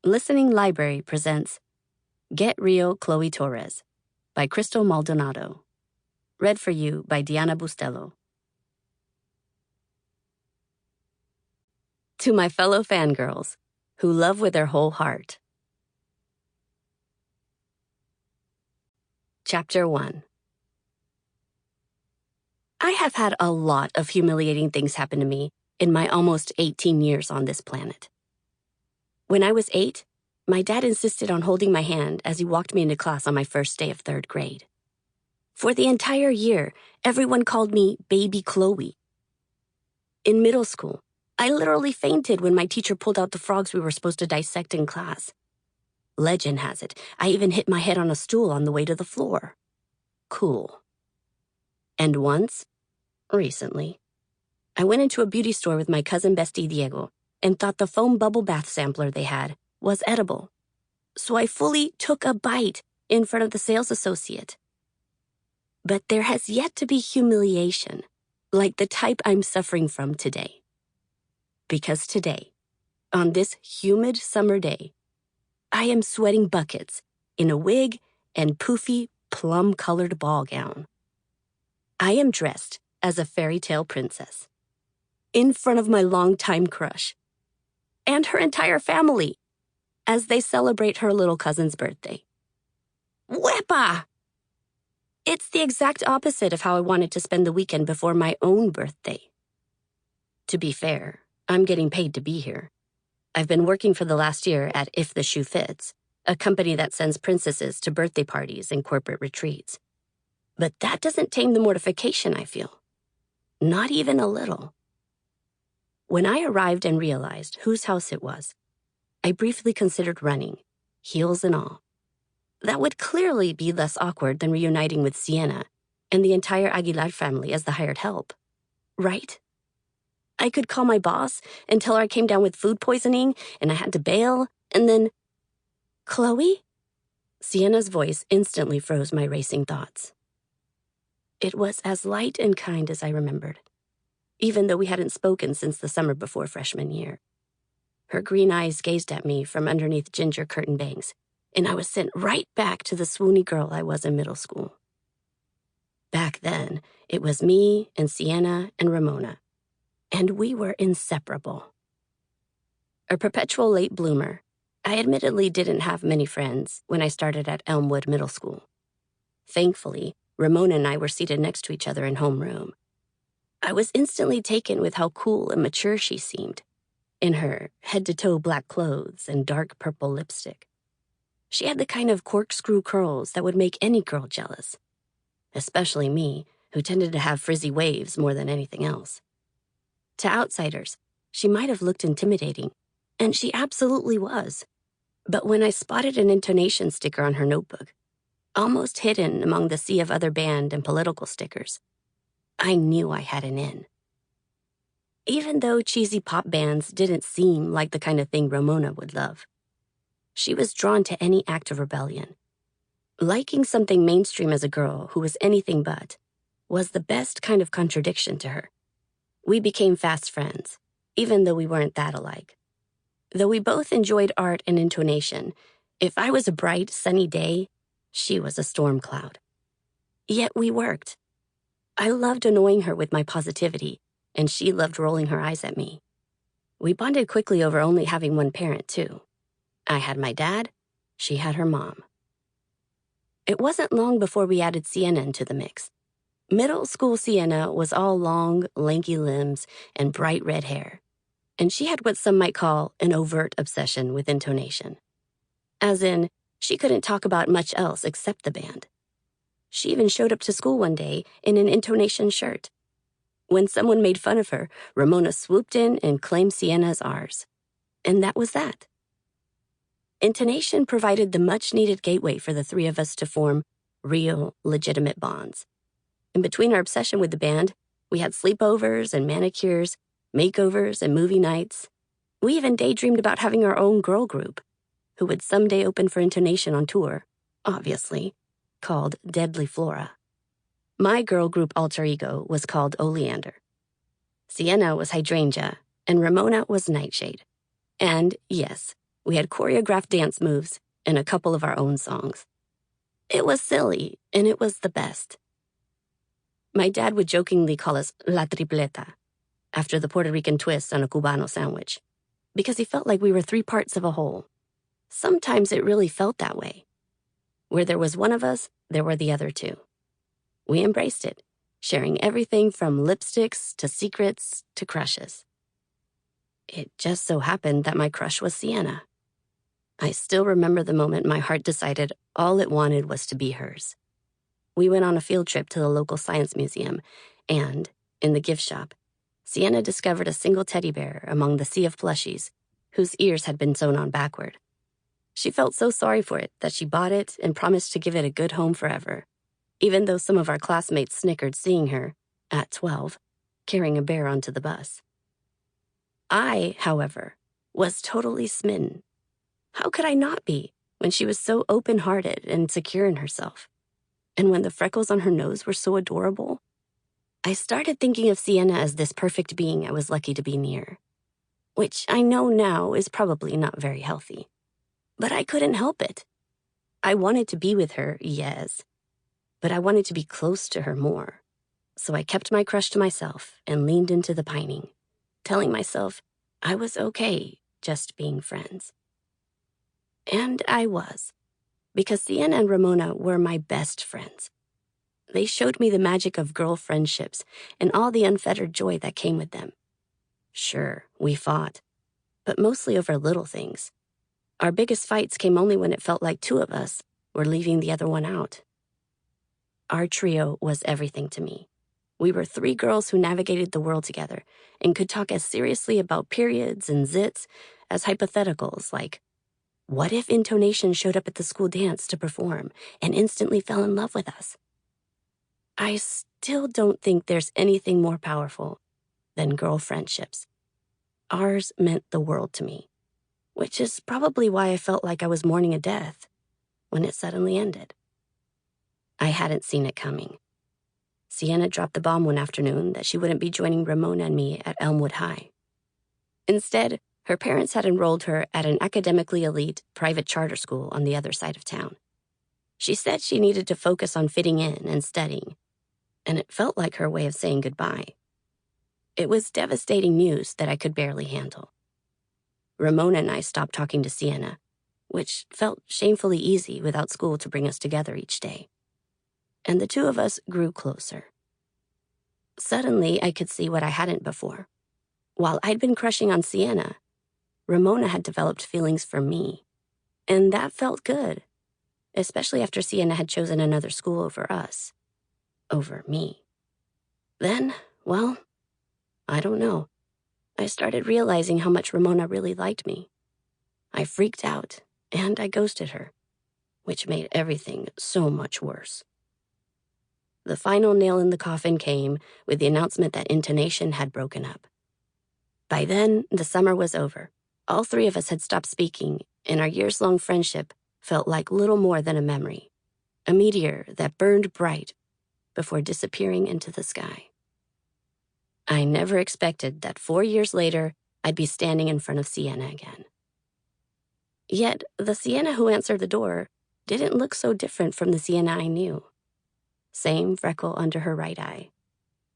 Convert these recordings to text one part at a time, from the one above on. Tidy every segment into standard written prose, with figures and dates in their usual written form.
Listening Library presents Get Real, Chloe Torres by Crystal Maldonado. Read for you by Bustelo. To my fellow fangirls who love with their whole heart. Chapter 1. I have had a lot of humiliating things happen to me in my almost 18 years on this planet. When I was 8, my dad insisted on holding my hand as he walked me into class on my first day of 3rd grade. For the entire year, everyone called me Baby Chloe. In middle school, I literally fainted when my teacher pulled out the frogs we were supposed to dissect in class. Legend has it, I even hit my head on a stool on the way to the floor. Cool. And once, recently, I went into a beauty store with my cousin bestie Diego and thought the foam bubble bath sampler they had was edible. So I fully took a bite in front of the sales associate. But there has yet to be humiliation, like the type I'm suffering from today. Because today, on this humid summer day, I am sweating buckets in a wig and poofy, plum-colored ball gown. I am dressed as a fairy tale princess, in front of my longtime crush, and her entire family, as they celebrate her little cousin's birthday. Wepa! It's the exact opposite of how I wanted to spend the weekend before my own birthday. To be fair, I'm getting paid to be here. I've been working for the last year at If the Shoe Fits, a company that sends princesses to birthday parties and corporate retreats. But that doesn't tame the mortification I feel. Not even a little. When I arrived and realized whose house it was, I briefly considered running, heels and all. That would clearly be less awkward than reuniting with Sienna and the entire Aguilar family as the hired help, right? I could call my boss and tell her I came down with food poisoning and I had to bail, and then, Chloe? Sienna's voice instantly froze my racing thoughts. It was as light and kind as I remembered, even though we hadn't spoken since the summer before freshman year. Her green eyes gazed at me from underneath ginger curtain bangs, and I was sent right back to the swoony girl I was in middle school. Back then, it was me and Sienna and Ramona, and we were inseparable. A perpetual late bloomer, I admittedly didn't have many friends when I started at Elmwood Middle School. Thankfully, Ramona and I were seated next to each other in homeroom. I was instantly taken with how cool and mature she seemed, in her head-to-toe black clothes and dark purple lipstick. She had the kind of corkscrew curls that would make any girl jealous, especially me, who tended to have frizzy waves more than anything else. To outsiders, she might have looked intimidating, and she absolutely was. But when I spotted an intonation sticker on her notebook, almost hidden among the sea of other band and political stickers, I knew I had an in. Even though cheesy pop bands didn't seem like the kind of thing Ramona would love, she was drawn to any act of rebellion. Liking something mainstream as a girl who was anything but was the best kind of contradiction to her. We became fast friends, even though we weren't that alike. Though we both enjoyed art and intonation, if I was a bright, sunny day, she was a storm cloud. Yet we worked. I loved annoying her with my positivity, and she loved rolling her eyes at me. We bonded quickly over only having one parent, too. I had my dad, she had her mom. It wasn't long before we added Sienna into the mix. Middle school Sienna was all long, lanky limbs and bright red hair, and she had what some might call an overt obsession with intonation. As in, she couldn't talk about much else except the band. She even showed up to school one day in an intonation shirt. When someone made fun of her, Ramona swooped in and claimed Sienna as ours. And that was that. Intonation provided the much-needed gateway for the three of us to form real, legitimate bonds. In between our obsession with the band, we had sleepovers and manicures, makeovers and movie nights. We even daydreamed about having our own girl group, who would someday open for intonation on tour, obviously, called Deadly Flora. My girl group alter ego was called Oleander. Sienna was Hydrangea, and Ramona was Nightshade. And yes, We had choreographed dance moves and a couple of our own songs. It was silly, and it was the best. My dad would jokingly call us La Tripleta, after the Puerto Rican twist on a Cubano sandwich, because he felt like we were 3 parts of a whole. Sometimes it really felt that way. Where there was one of us, there were the other 2. We embraced it, sharing everything from lipsticks to secrets to crushes. It just so happened that my crush was Sienna. I still remember the moment my heart decided all it wanted was to be hers. We went on a field trip to the local science museum, and, in the gift shop, Sienna discovered a single teddy bear among the sea of plushies, whose ears had been sewn on backward. She felt so sorry for it that she bought it and promised to give it a good home forever, even though some of our classmates snickered seeing her, at 12, carrying a bear onto the bus. I, however, was totally smitten. How could I not be when she was so open-hearted and secure in herself? And when the freckles on her nose were so adorable? I started thinking of Sienna as this perfect being I was lucky to be near, which I know now is probably not very healthy. But I couldn't help it. I wanted to be with her, yes, but I wanted to be close to her more. So I kept my crush to myself and leaned into the pining, telling myself I was okay just being friends. And I was, because Sienna and Ramona were my best friends. They showed me the magic of girl friendships and all the unfettered joy that came with them. Sure, we fought, but mostly over little things. Our biggest fights came only when it felt like 2 of us were leaving the other one out. Our trio was everything to me. We were 3 girls who navigated the world together and could talk as seriously about periods and zits as hypotheticals like, what if Intonation showed up at the school dance to perform and instantly fell in love with us? I still don't think there's anything more powerful than girl friendships. Ours meant the world to me, which is probably why I felt like I was mourning a death when it suddenly ended. I hadn't seen it coming. Sienna dropped the bomb one afternoon that she wouldn't be joining Ramona and me at Elmwood High. Instead, her parents had enrolled her at an academically elite private charter school on the other side of town. She said she needed to focus on fitting in and studying, and it felt like her way of saying goodbye. It was devastating news that I could barely handle. Ramona and I stopped talking to Sienna, which felt shamefully easy without school to bring us together each day. And the 2 of us grew closer. Suddenly, I could see what I hadn't before. While I'd been crushing on Sienna, Ramona had developed feelings for me, and that felt good, especially after Sienna had chosen another school over us, over me. Then, well, I don't know. I started realizing how much Ramona really liked me. I freaked out, and I ghosted her, which made everything so much worse. The final nail in the coffin came with the announcement that Intonation had broken up. By then, the summer was over. All 3 of us had stopped speaking, and our years-long friendship felt like little more than a memory, a meteor that burned bright before disappearing into the sky. I never expected that 4 years later, I'd be standing in front of Sienna again. Yet, the Sienna who answered the door didn't look so different from the Sienna I knew. Same freckle under her right eye.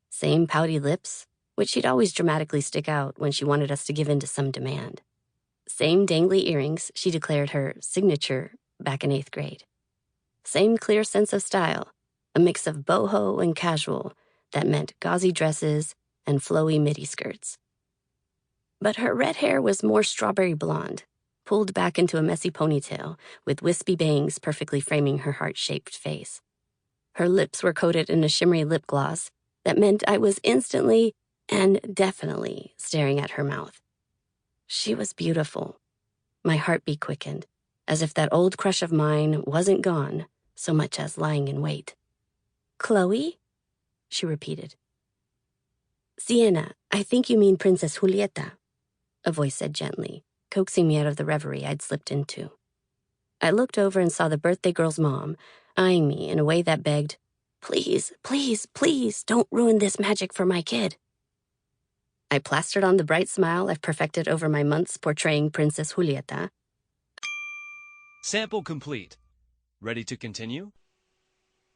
Same pouty lips, which she'd always dramatically stick out when she wanted us to give in to some demand. Same dangly earrings she declared her signature back in 8th grade. Same clear sense of style, a mix of boho and casual that meant gauzy dresses and flowy midi skirts. But her red hair was more strawberry blonde, pulled back into a messy ponytail with wispy bangs perfectly framing her heart-shaped face. Her lips were coated in a shimmery lip gloss that meant I was instantly and definitely staring at her mouth. She was beautiful. My heartbeat quickened, as if that old crush of mine wasn't gone so much as lying in wait. "Chloe?" she repeated. "Sienna, I think you mean Princess Julieta," a voice said gently, coaxing me out of the reverie I'd slipped into. I looked over and saw the birthday girl's mom, eyeing me in a way that begged, "Please, please, please, don't ruin this magic for my kid." I plastered on the bright smile I've perfected over my months portraying Princess Julieta Sample complete. Ready to continue?